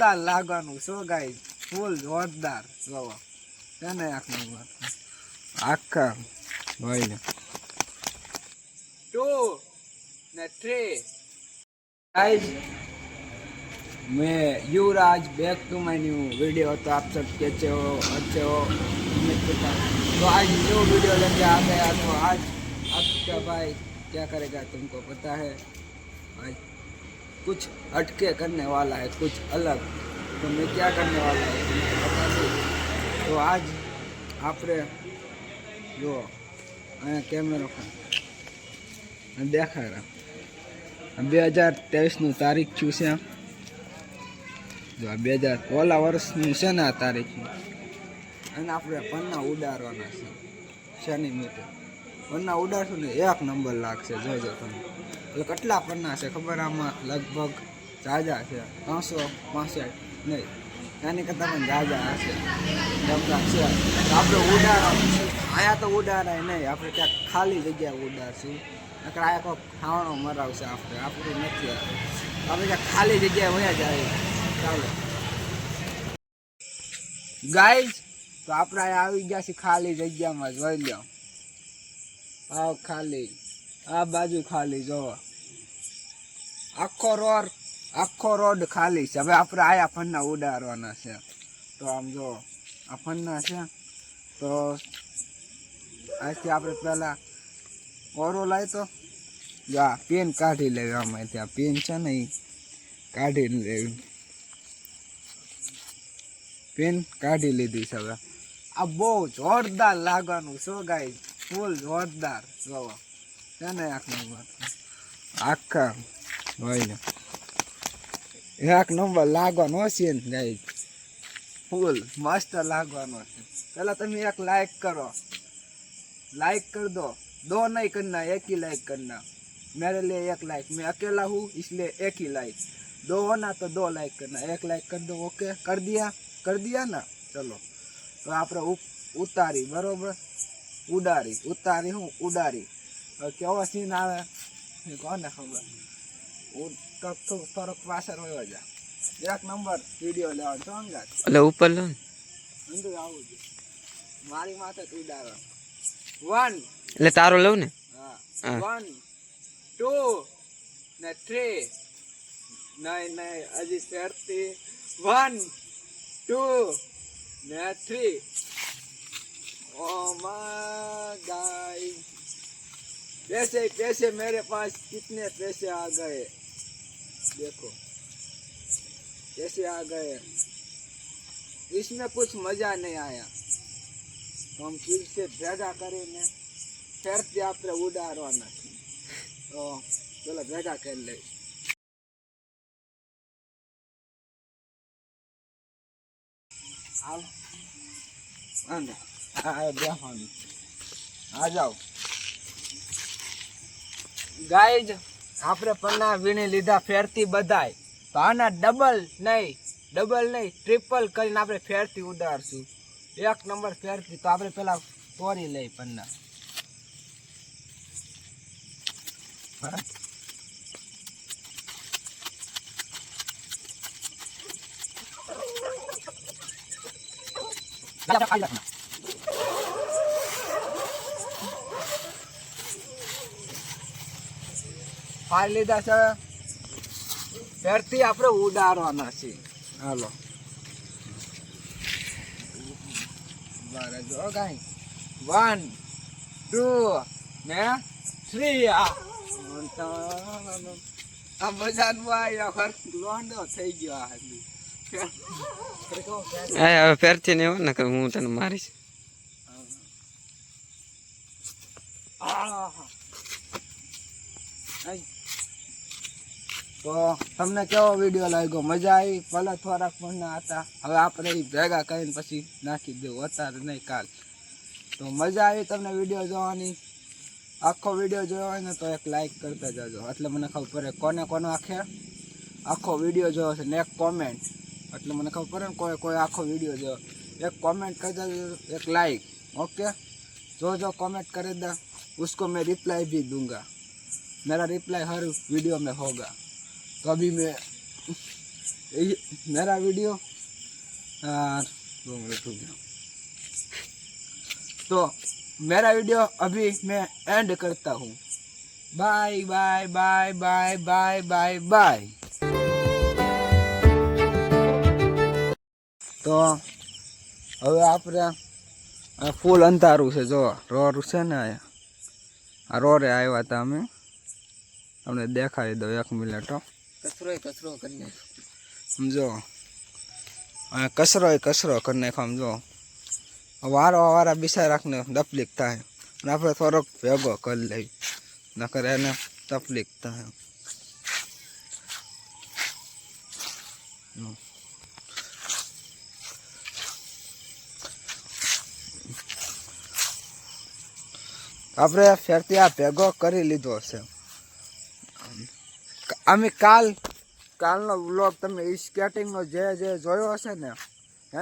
જોરદાર લાગવાનું so guys, ફૂલ જોરદાર જોવો એને આખા ભાઈ 2 ને 3 गाइस मैं Yuvraj back to my new video. तो आप सब कैसे हो, अच्छे हो, उम्मीद करता हूं। तो आज न्यू वीडियो लेके आ गया। तो आज आपका भाई क्या करेगा तुमको पता है, आज कुछ हटके करने वाला है, कुछ अलग। तो मैं क्या करने वाला है तुमको पता नहीं। तो आज आपने जो कैमरा देखा रहा 2023 તારીખ છું છે, જો 2000 ઓલા વર્ષનું છે ને આ તારીખ, અને આપણે પન્ના ઉડાડવાના છે શનિ મીટર. પન્ના ઉડાડશું ને એક નંબર લાગશે, જોજો તમે. એટલે કેટલા પન્ના છે ખબર, આમાં લગભગ જાજા છે 365 નહીં, એની કરતાં પણ જાજા હશે ડબલા છે. આપણે ઉડાડવાનું છે અહીંયા, તો ઉડાડાય નહીં, આપણે ક્યાંક ખાલી જગ્યા ઉડાડશું. નકર આ કોઈ ખાવાનો મરાવશે આપણું નથી. આપણે ક્યાંક ખાલી જગ્યાએ વયા જાય. ચાલો ગાઈઝ, તો આપણે અહીંયા આવી ગયા છીએ ખાલી જગ્યામાં. જોઈ લો, આ ખાલી, આ બાજુ ખાલી, જોવો આખો રોડ ખાલી છે. હવે આપણે આયા ફન્ના ઉડાડવાના છે. તો આમ જો આ ફન્ના છે, તો આજથી આપણે પહેલાં ઓરો લાય તો જા પેન કાઢી લેવી. આમાં ત્યાં પેન છે ને એ કાઢી લેવી. પેન કાઢી લીધી છે. હવે આ બહુ જોરદાર લાગવાનું સો ગાઈસ, ફૂલ જોરદાર જોવો એને આખા ભાઈ એક નંબર લાગવાનો છે ને ગાઈસ, ફૂલ મસ્ત લાગવાનો છે. પેલા તમે એક લાઈક કરો, लाइक कर दो नहीं करना, एक ही लाइक करना। मेरे लिए एक लाइक, मैं अकेला हूँ इसलिए एक ही लाइक। 2 होना तो 2 लाइक करना, 1 लाइक कर दो। ओके कर दिया ना। चलो तो आप उतारी बरोबर, उडारी उतारी हूँ उडारी। केवा सीन आवे कोने खबर, थोड़ोक पाछळ वयो जा। 1 नंबर वीडियो लेવાનો છો અંગાત, એટલે ઉપર લો અંદર આવું છે મારી માથે ઉડાડો। 1 એટલે તારો લઉં ને, હા 1 2 ને 3 નહીં હજી ફેરતી 1 2 ને 3। ओ माय गाइस, पैसे मेरे पास कितने पैसे आ गए देखो, पैसे आ गए। इसमें कुछ मजा नहीं आया तो हम फिर से भेगा करेंगे, फिर से आपने उड़ाड़वाना। तो चलो भेगा कर ले। आ जाओ गाइज, आपने पन्ना वीणी लीधा फेरती बधाई। तो आना डबल नहीं ट्रिपल करीने आपणे फेरती उडाड़शुं। 1 नंबर फेरती। तो आपणे पेला तोड़ी लई पन्ना। फाड़ी लीधा छे, फेरती आपणे उडाड़वाना छे। हालो बारे जो गाय 1 2 ने 3। आ मजानो आयो, खर लोंडो થઈ ગયો આ હજી। હવે ફેરથી ને ને કે હું તને મારીશ। तो तमने केवो वीडियो लाग्यो, मजा आई? भले थोड़ाक पन्ना हता, हवे आपणे भेगा करीने पछी नाखी देवो, अत्यारे नहीं काल। तो मजा आई तमने वीडियो जोवानी? आखो वीडियो जोयो होय ने तो एक लाइक करता जाजो, એટલે મને ખબર પડે કોને કોનો આખો वीडियो જોયો છે ને એક કોમેન્ટ, એટલે મને ખબર પડે ને કોઈ આખો वीडियो જોયો। एक कमेंट कर दो, एक लाइक। ओके, जो कमेंट करेगा उसको मैं रिप्लाई भी दूंगा। मेरा रिप्लाई हर वीडियो में होगा। तो अभी मैं मेरा वीडियो और 2 मिनट रुक जाओ। तो मेरा वीडियो अभी मैं एंड करता हूँ। Bye bye bye bye bye bye bye. तो હવે આપણે ફૂલ અંધારું છે જો રોડ છે ને આ રોડે આવ્યા હતા અમે અમને દેખાડી દો 1 મિનિટ કચરો કરી સમજો કચરો કરી નાખો સમજો વારા બિચારાને તકલીફ થાય અને આપણે થોડોક ભેગો કરી લઈ નકર એને તકલીફ થાય આપણે ફેરથી આ ભેગો કરી લીધો છે અમે કાલનો વ્લોગ તમે સ્કેટિંગનો જે જોયો હશે ને હે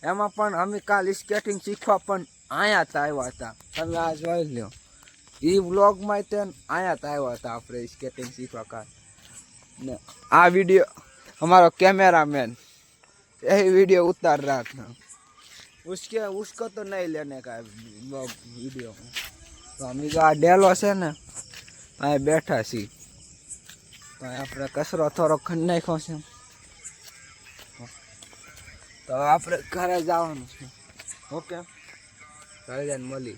એમાં પણ અમે કાલ સ્કેટિંગ શીખવા પણ અહીંયા જ આવ્યા હતા તમે આ જોઈ લો એ વ્લોગમાં તે અહીંયા જ આવ્યા હતા આપણે સ્કેટિંગ શીખવા કાલ ને આ વિડીયો हमारा कैमरामैन यही वीडियो उतार रहा था उसको तो नहीं लेने का वीडियो तो हम आ डेलो से ने आ बैठा सी तो आप कचरो थोड़ो खंड नाखो से तो आप घरे जावानुं छे ओके घरे जाने मळी।